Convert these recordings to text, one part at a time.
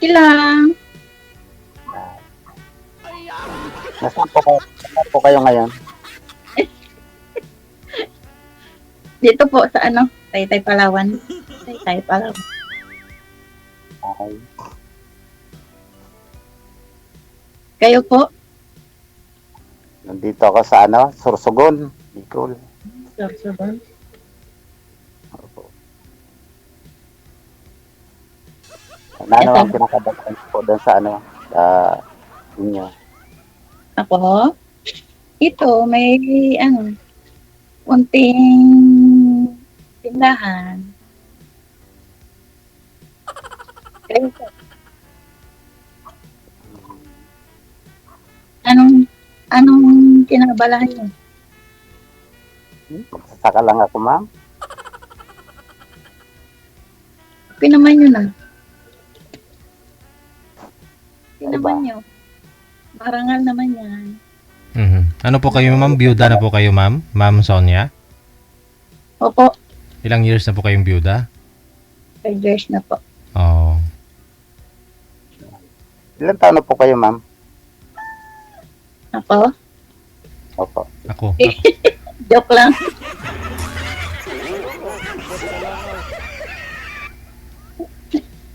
Okay lang. Nasaan po kayo ngayon? Dito po sa ano, Taytay, Palawan. Taytay, Palawan. Okay. Kayo po? Nandito ako sa ano, Sorsogon, Bicol. Sorsogon. Opo. Ano ang pinakadating po doon sa ano, sa inyo? Ako? Ito, may ano, unting tindahan. Kayo po? Anong kinabalahan niyo? Magsasaka lang ako, ma'am. Okay naman yun ah. Okay Ay naman ba? yun. Marangal naman yan. Ano po kayo, ma'am? Byuda na po kayo, ma'am? Ma'am Sonia? Opo, Ilang years na po kayong byuda? 5 years na po. Oh. Ilan taon na po kayo, ma'am? Ako? Opo. Ako. Joke lang.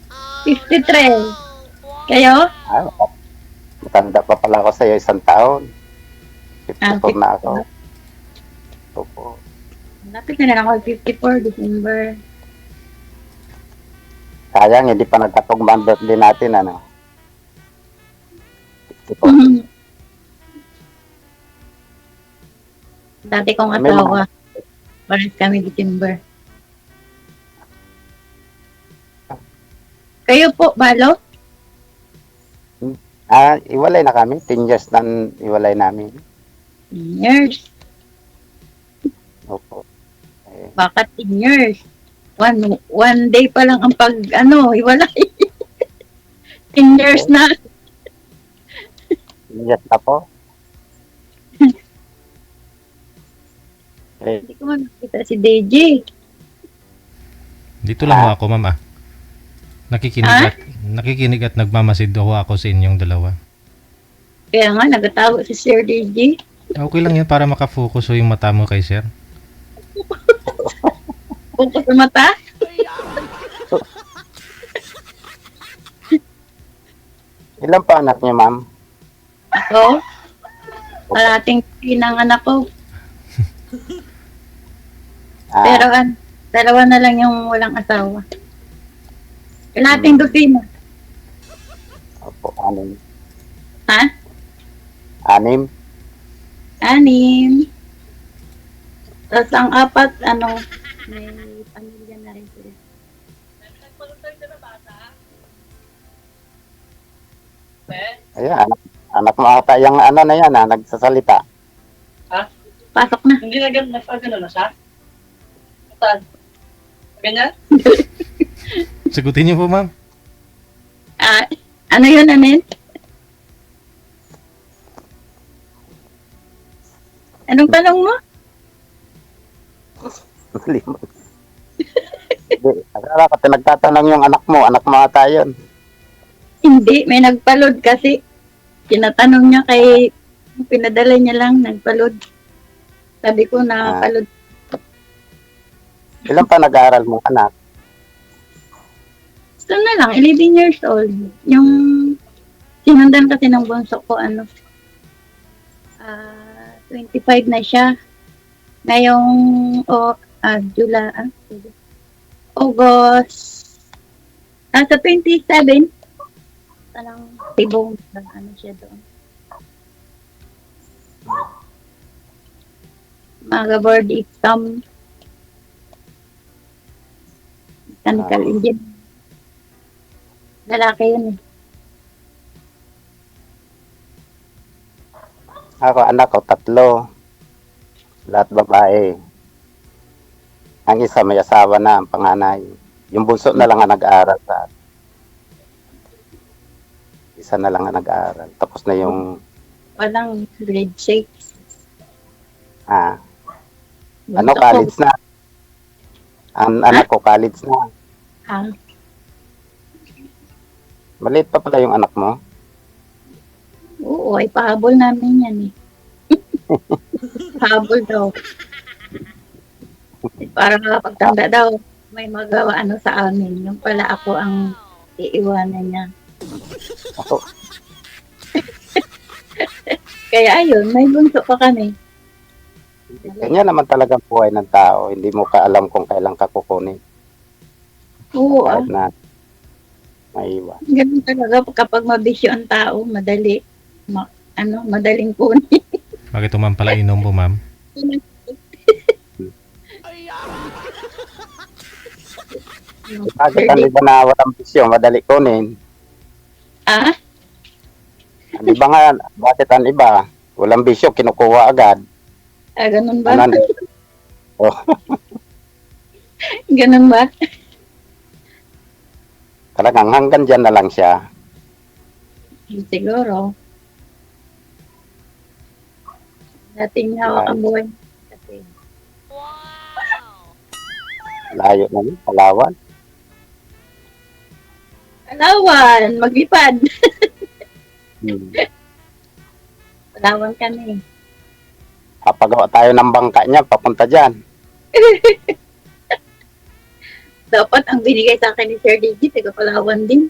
Oh, 53. Kayo? Ah, matanda pa pala ako sa iyo, 1 taon. 54 na ako. Opo. Lapit na lang ako 54 December. Sayang, hindi pa nagkatugmaan birthday natin, ano? 54. Dati kong May asawa. Pares kami December. Kayo po, Balo? Iwalay na kami. 10 years na iwalay namin. Years. Opo. Eh, Baka 10 years. One day pa lang ang hiwalay. 10 years na. 10 years na po. Eh, Hindi ko man nakita si DJ. Dito lang ho ako, ma'am, ah. Nakikinig at nagmamasid ho ako sa inyong dalawa. Kaya nga, nagatago si Sir DJ. Okay lang yan para makafocus ho yung mata mo kay sir. Bukas sa mata. ilan pa anak niyo, ma'am? Ako, kalating pinang anak ko. Pero dalawa na lang yung walang asawa. Kalating dosina. Opo, 6. Ha? 6. 6. Tapos ang 4, may pamilya na rin sila. Ayan, anak mo ata yung ano na yan, nagsasalita. Pasok na. Hindi na ganun, nagpagano na siya? Saan? Ganyan? Sagutin niyo po, ma'am. Ano yun, Anin? Anong tanong mo? Hindi, akala ko nagtatanong yung anak mo ata yun. Hindi, may nagpalod kasi. Tinatanong niya kay, pinadala niya lang, nagpalod. Sabi ko, nakapalod. Ilan pa nag-aaral mo, anak? So na lang, 11 years old. Yung sinundan kasi ng bunso ko, 25 na siya. Ngayong, August, sa 27, parang tibong, siya doon. Mag-board exam. Mechanical engineer. Lalaki yun eh. Ako, anak ko, 3. Lahat babae. Ang isa may asawa na, ang panganay. Yung bunso na lang ang nag-aaral sa isa na lang ang nag-aaral. Tapos na yung Walang grade 6. ano, college na. Ang anak ko, college na. Maliit pa pala yung anak mo. Oo, ay pahabol namin yan eh. Pahabol daw. Para pagtanda daw, may magawa ano sa amin. Yung pala ako ang iiwanan niya. Ako, Kaya ayun, may bunso pa kami. ganyan naman talaga ang buhay ng tao. Hindi mo ka alam kung kailan ka kukunin. Oo, Kahit na maiwan. ganun talaga kapag mabisyo ang tao, madali. Madaling kunin. Bakit ma'am pala inom po ma'am? Bakit ang iba na walang bisyo, madali kunin? Ah, Ang iba nga, bakit ang iba, walang bisyo, kinukuha agad. ganun ba? Ano, oh, Ganun ba? talagang hanggang dyan na lang siya. Siguro. Dating hawak ang buhay. Kasi, Layo na yun, Palawan. Palawan, maglipad. Hmm. Palawan kami. Papagawa tayo ng bangka niya, papunta dyan. Dapat ang binigay sa akin ni Sir Diggy, taga Palawan din.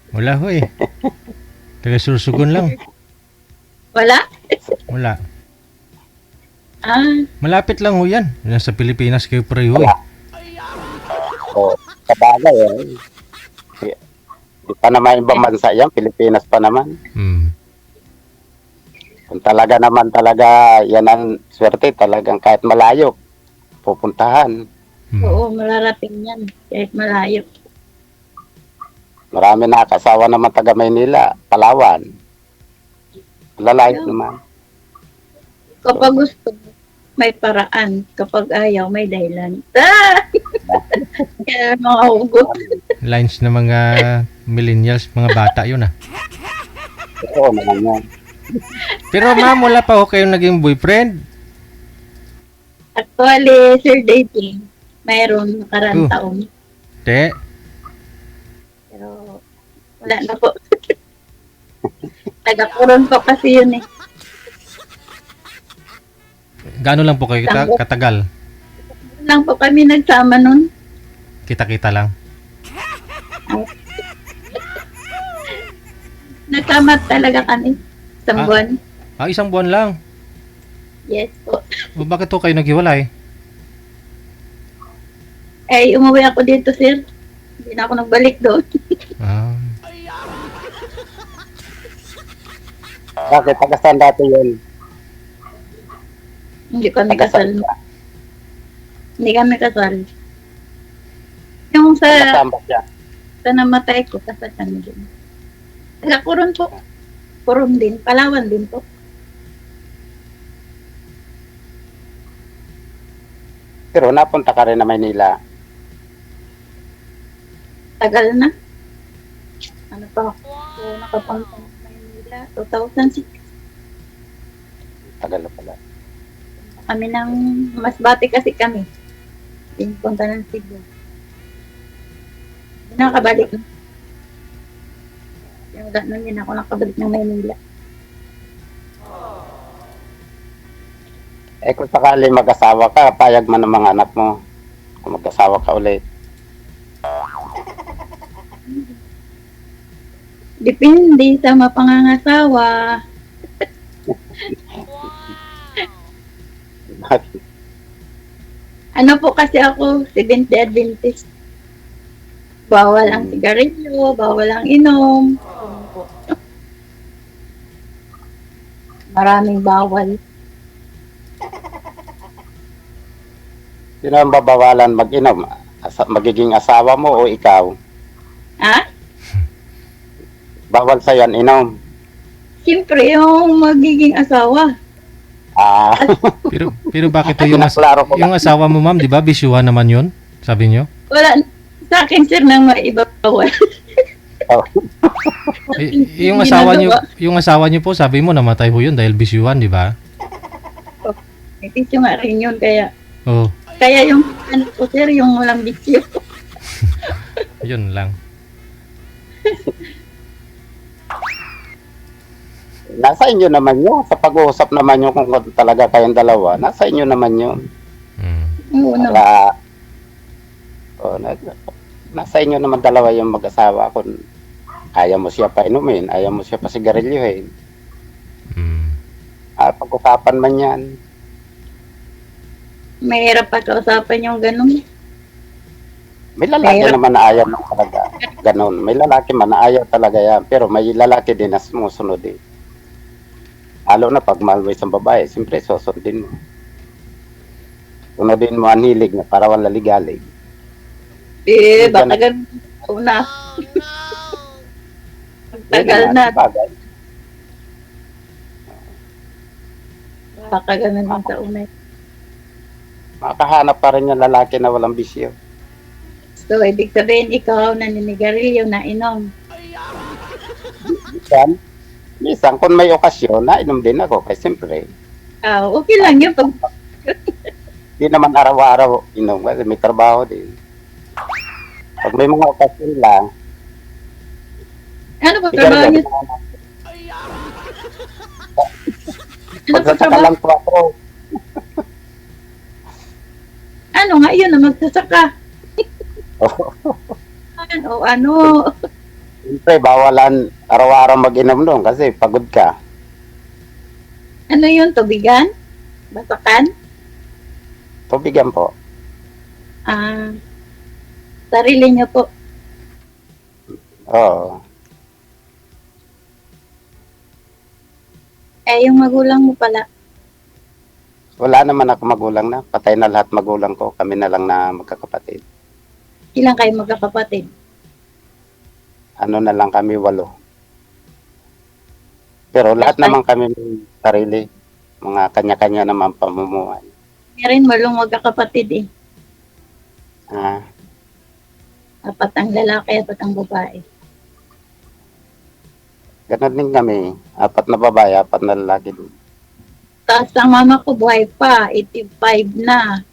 Wala ho eh. Taga Sursugun lang. Wala? Wala. Ah, Malapit lang ho yan. Nasa Pilipinas kayo pareho eh. O, sa bagay, Di pa naman ibang bansa yan, Pilipinas pa naman. Hmm. Kung talaga naman yan ang swerte, talagang kahit malayo, pupuntahan. Hmm. oo, malarating yan. Kahit malayo. Marami nakakasawa naman taga Maynila, Palawan. Lalayo naman. Kapag gusto, may paraan. Kapag ayaw, may dahilan. Ah! Kaya mga hugot. Lines ng mga millennials, mga bata yun ah. Oo naman yan. Pero ma'am, wala pa ho kayong naging boyfriend. Actually, Sir Dating, mayroon nakarang Oh. taon. Te, Pero wala na po. Taga-kuron po kasi yun eh. gaano lang po kayo katagal? Lang po kami nagsama nun. Kita-kita lang. Nagsama talaga kami. Isang Ah. buwan. Isang buwan lang. Yes po. O bakit ho kayo naghiwalay? Eh, umuwi ako dito, sir. Hindi na ako nagbalik doon. Ah, Bakit? Tagastan dati yun. Hindi kami Tagastan kasal. Hindi kami kasal. Yung sa Tagastan ba siya? namatay ko, kasal kami din. Taga-kuron po. Kuron din. Palawan din po. Pero napunta ka rin na Maynila. Tagal na. Ano pa? So, nakapunta ng Maynila. 2006. Tagal na pala. Kami ng Masbate kasi kami. Punta ng Cebu. Hindi na nakabalik na. Yung gano'n din ako nakabalik ng Maynila. Eh kung sakali mag-asawa ka, payag man ng mga anak mo. Kung mag-asawa ka ulit. Depende sa mapangangasawa. Ano po kasi ako, 70 Adventist. Bawal ang sigarilyo, bawal ang inom. Ano po. Maraming bawal. Sino ang babawalan mag-inom? Magiging asawa mo o ikaw? Ha? Bawal sa'yo ang inom. Siyempre, yung magiging asawa. Ah, pero bakit ho Pinaklaro ko yung asawa mo ma'am, di ba? Bisyuhan naman yun, sabi nyo? Wala, sa akin sir, nang maiba bawal. Yung asawa nyo po, sabi mo namatay ho yun dahil bisyuhan, di ba? Itisyo nga rin yun, kaya Oh, kaya yung ano po sir, yung walang bisyo. yun lang. Nasa inyo naman yun. Sa pag-uusap naman yun kung talaga kayong dalawa. Nasa inyo naman yun. Mm. Oo, no. Para, oh, nasa inyo naman dalawa yung mag-asawa. Kung ayaw mo siya pa inumin, ayaw mo siya pa sigarilyuhin. Mm. Pag-usapan man yan. Mahirap pa kausapan yung ganun. May lalaki Mahirap. naman na ayaw ng talaga. Ganon. May lalaki man na ayaw talaga yan. Pero may lalaki din na sumusunod eh. Lalo na pag mahal mo isang babae, siyempre susundin mo. Sunodin mo ang hilig niya para wala ligalig. Baka ganun. Una. Tagal na. Bagay. Baka ganun yung sa una. Makahanap pa rin yung lalaki na walang bisyo. So, ibig sabihin, ikaw naninigarilyo na inom. Minsan, kung may okasyon, nainom din ako. Kasi siyempre, Okay lang yun. Pag, di naman araw-araw inom kasi may trabaho din. Pag may mga okasyon lang, ano ba siguro trabaho niyo? Ano ba pagsasaka trabaho? lang po ako. Ano nga yun na magsasaka? Ano? Siyempre, bawalan araw-araw mag-inom doon kasi pagod ka. Ano yun? Tubigan? Basakan? Tubigan po. Sarili niyo po. Oo. Yung magulang mo pala. Wala naman ako magulang na. Patay na lahat magulang ko. Kami na lang na magkakapatid. Ilang kayo magkakapatid? Ano na lang kami, 8. Pero lahat naman kami may sarili. Mga kanya-kanya naman pamumuhay. Meron malong magkakapatid eh. Ah, 4 ang lalaki at 4 ang babae. ganun din kami. 4 na babae, 4 na lalaki din. Tapos ang mama ko buhay pa, 85 na.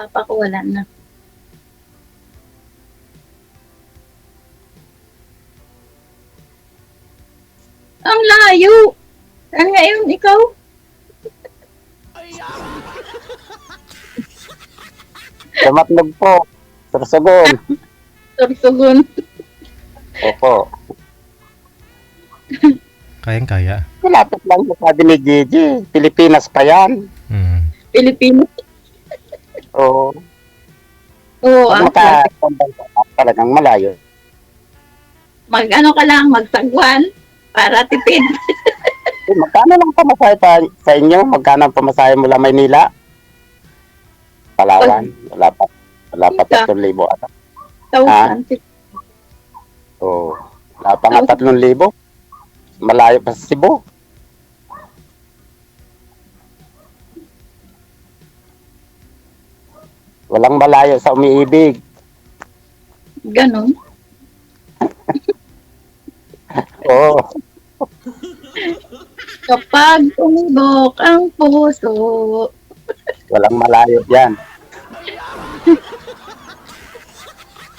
Papa ko wala na. Ang layo! Saan ngayon ikaw? Tumatnog po. Sursugon. Sorsogon. Opo. Kayang-kaya. Malapit lang sa sabi ni Gigi. Pilipinas pa yan. Mm. Pilipino. Oo. Oo, Pag talagang malayo. mag-ano ka lang, magsagwan para tipid. Magkano lang pamasahe pa sa inyo? Magkano ang pamasahe mula Maynila? Palawan? Wala pa 3,000 ata. Tawag Oo. Wala pa nga 3,000. Malayo pa sa Cebu. Walang malayo sa umiibig. Ganon. Oo. Kapag tumibok ang puso. Walang malayo yan.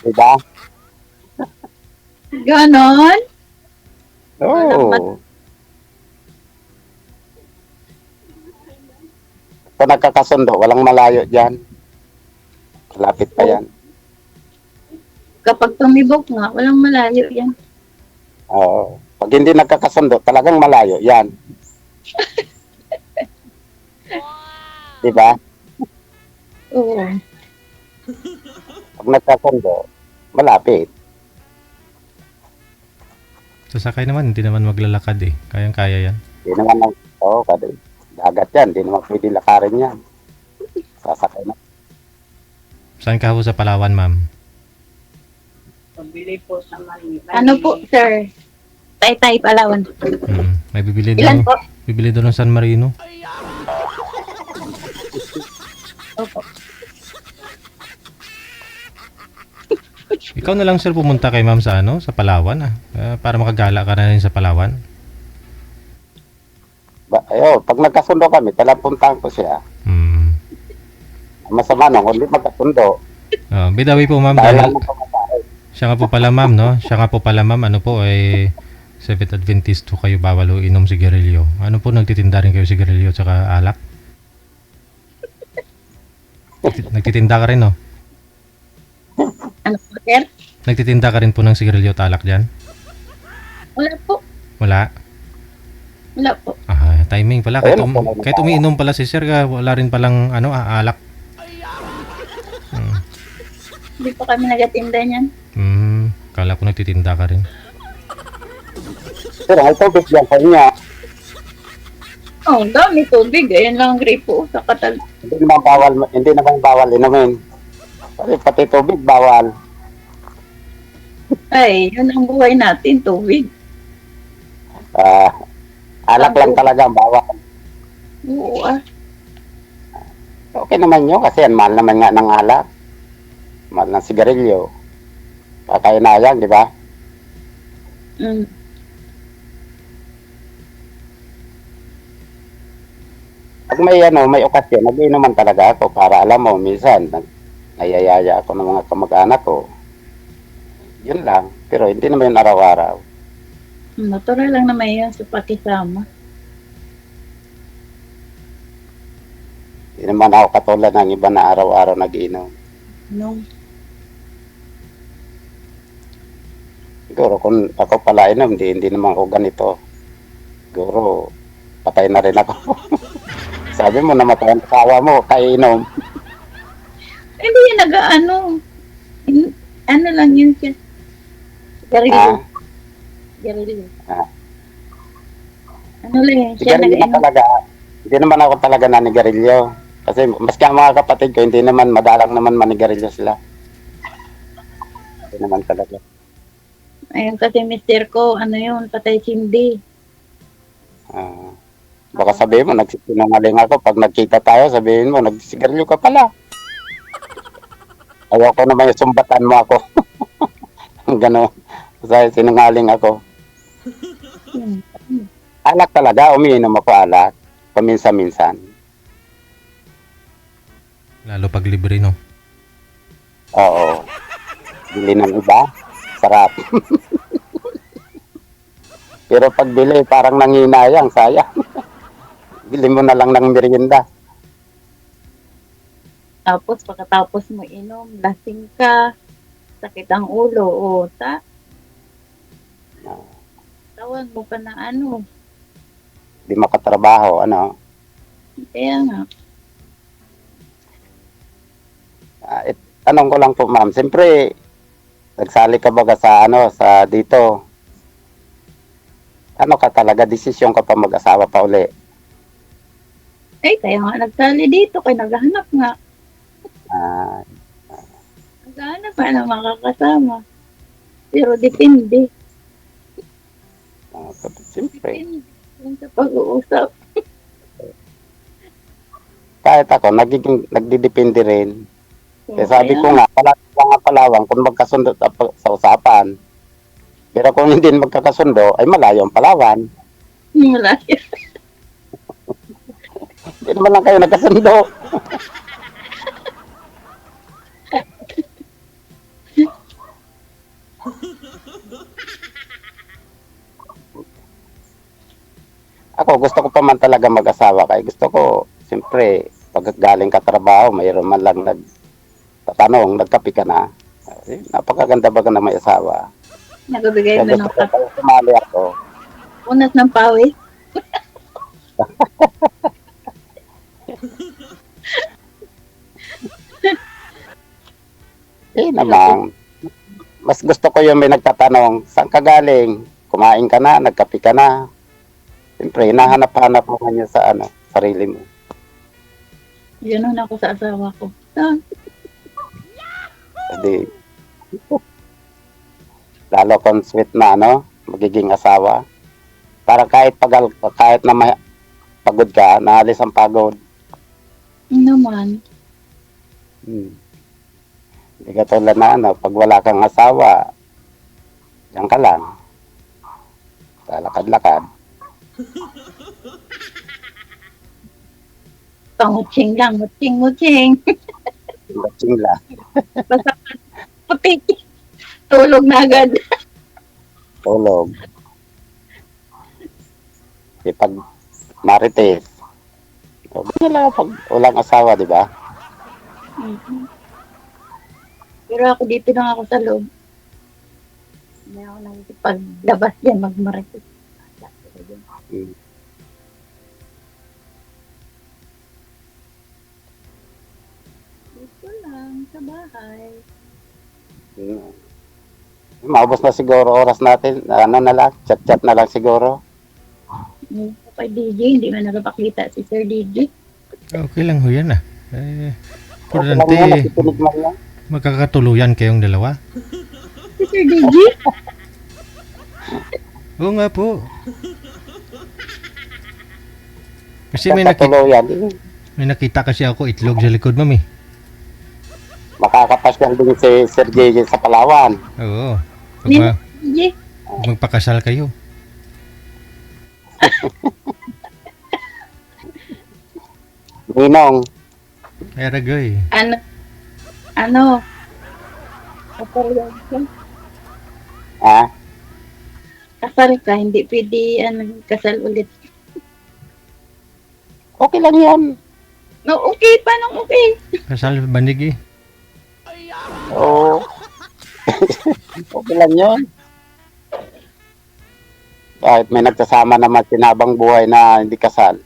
Diba? Ganon. Oo. Kung nagkakasundo, walang malayo dyan. Lapit pa yan. Kapag tumibok nga, walang malayo yan. Oo. Pag hindi nagkakasundo, talagang malayo yan. Diba? Oo. Pag nagkakasundo, malapit. Sasakay naman, hindi naman maglalakad eh. Kayang-kaya yan. Hindi naman, kasi dagat yan. Hindi naman pwede lakarin yan. Sasakay na. Saan ka ho sa Palawan, ma'am? Pambili po sa Manila. Ano po, sir? Tay-tay, Palawan. Mm. May bibili Ilan doon. po? Bibili doon ng San Marino. Opo. Ikaw na lang sir pumunta kay ma'am sa sa Palawan para makagala ka na rin sa Palawan. Pag nagkasundo kami, talapuntahan ko siya. Hmm. Masama nung hindi magkasundo. Bidawi po ma'am Dahil dahil lang mo pamasahe. siya nga po pala ma'am, no? Siya nga po pala ma'am, ano po, Seventh Adventist po kayo, bawal o inom sigarilyo. Ano po, nagtitinda rin kayo sigarilyo tsaka alak? Nagtitinda ka rin, no? Ano po, sir? Nagtitinda ka rin po ng sigarilyo at alak dyan? Wala po. Wala? Wala po. Ah, timing pala. Kahit, Ayun, wala. kahit umiinom pala si sir, wala rin palang alak. Hindi po kami nagatinda niyan. Kala ko nagtitinda ka rin. Sir, ay tubig yan sa inyo. Oh, ang dami tubig. Ayan lang ang gripo sa katal. Hindi naman bawal inumin. Pati tubig bawal. Ay, yun ang buhay natin, tubig. Alak lang talaga ang bawal. Oo Okay naman yun kasi ang mahal naman nga ng alak. Mahal ng sigarilyo. Kakainayang, di ba? Mm. Pag may okasyon, nag-inuman talaga ako para alam mo, minsan, nayayaya ako ng mga kamag-anak ko. Yun lang. Pero hindi naman yun araw-araw. Natural lang naman yun sa pakisama. Hindi naman ako katulad ng iba na araw-araw nag-inom. No. Siguro kung ako pala inom, hindi naman ako ganito. Siguro, patay na rin ako. Sabi mo, namatay ang asawa mo, kainom. Hindi yun nag-ano. Ano lang yun siya. Garilyo. Garilyo. Ano lang yun siya. Sigarilyo na talaga. Hindi naman ako talaga nanigarilyo. Kasi maski ang mga kapatid ko, hindi naman, madalang naman manigarilyo sila. Hindi naman talaga. Ayun kasi mister ko, ano yun, patay sindi. Baka sabihin mo, nagsisinungaling ako. Pag nagkita tayo, sabihin mo, nagsigarilyo ka pala. Ayoko naman yung sumbatan mo ako. Gano'n. Kasi sinungaling ako. Alak talaga, umiinom ako alak. Paminsan-minsan. Lalo pag libre, no? Oo. Bili ng iba, sarap. Pero pag bili, parang nanginayang, sayang. Bili mo na lang ng merienda. Tapos pagkatapos mo inom, lasing ka, sakit ang ulo, o tawag mo pa na ano. Di makatrabaho, ano. Kaya nga, Tanong ko lang po, ma'am. Siyempre, nagsali ka ba sa sa dito? Ano ka talaga, desisyon ka pa mag-asawa pa uli? kaya nga nagsali dito, kaya naghahanap nga. Ah, Naghahanap nga ng makakasama. Pero depende. siyempre. Depende. Yung sa pag-uusap. Kahit ako, nagdidepende rin. Kaya sabi Kaya, ko nga, palawang kung magkasundo sa usapan. Pero kung hindi magkakasundo, ay malayo ang Palawan. wala yun. Hindi naman lang kayo nagkasundo. Ako, gusto ko pa man talaga mag-asawa. Kaya gusto ko, siyempre, pag galing ka trabaho, mayroon man lang nagtatanong, nagkapi ka na. Napakaganda ba ka na may asawa? Nagbibigay Kaya ba gusto ng ko pa sumali ako. unas ng pawis? Naman, mas gusto ko yung may nagtatanong, saan ka galing? Kumain ka na, nagkapi ka na. Siyempre, hinahanap-hanap mo man yun sa sarili mo. Ganun ako sa asawa ko. Kasi, lalo kung sweet na magiging asawa. Para kahit na pagod ka, naalis ang pagod. Naman. Hindi ka tulad na pag wala kang asawa, diyan ka lang. Lalakad-lakad. Pangutsing lang. Mutsing. Chingla. Basta puti. Tulog na agad. Tulog. Pag marites, o, ganyan lang pag walang asawa, di ba? Mhm. Pero ako dito lang ako sa loob. Hindi ako paglabas yan, magmarites. Mm. Dito lang, sa bahay. Mm. Maubos na siguro oras natin. Ano na lang, chat-chat na lang siguro. Kay DJ, hindi man nakapakita si Sir DJ. Okay lang ho yan ah. Okay lang yun, Importante, nakikinig man yan. magkakatuluyan kayong dalawa. Si Sir DJ? Oo nga po. Kasi Pagkatuloyan, may nakita kasi ako itlog sa likod, mami. makakapasyal din si Sir JJ sa Palawan. Oo. Pag, Nino, ma- DJ? pag magpakasal kayo. Ninong, Ay, ragoy. Ano? Kasal ka? ha? Kasal ka, hindi pwede kasal ulit. Okay lang yan. No, okay, paano okay? Kasal bandig eh. Oo. Okay lang yun. Kahit may nagsasama naman sinabang buhay na hindi kasal.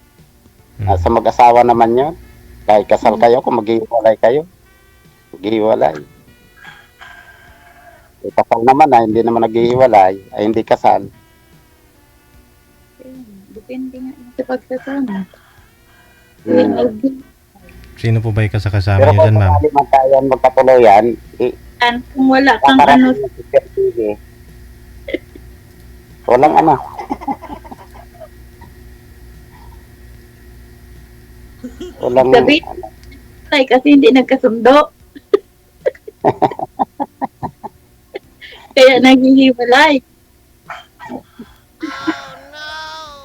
Sa mag-asawa naman yun. Kahit kasal kayo, kung maghihiwalay kayo, maghihiwalay. Kasal naman hindi naman naghihiwalay, ay hindi kasal. Depende nga sa pagsasama. Hmm. Sino po ba yung kasakasama Pero niyo kung dyan, ma'am? sakali man tayo magkatuloyan, Kung wala kang ano, kakarating si Sir JJ. Walang ano. Walang Sabi- kasi hindi nagkasundo. Kaya naghihiwalay.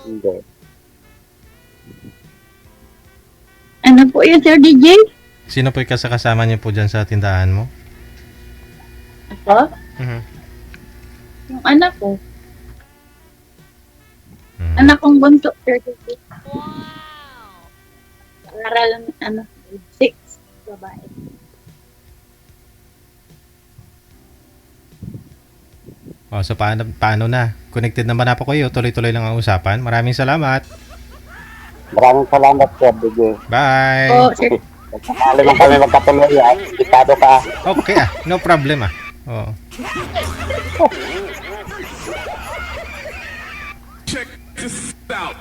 hindi. Ano po yun, Sir DJ? Sino po yung kasakasama niyo po dyan sa tindahan mo? Ako? Mhm. Yung anak ko. Hmm. Anak kong bunso, Sir DJ. Aral, 6, babae. O, so paano na? Connected naman na po kayo. Tuloy-tuloy lang ang usapan. Maraming salamat. Maraming salamat, Sir JJ. Bye! Oh, Sir, Kung sakali man kami magkatuloyan, itado ka. Okay no problem ah. Oo. Check this out.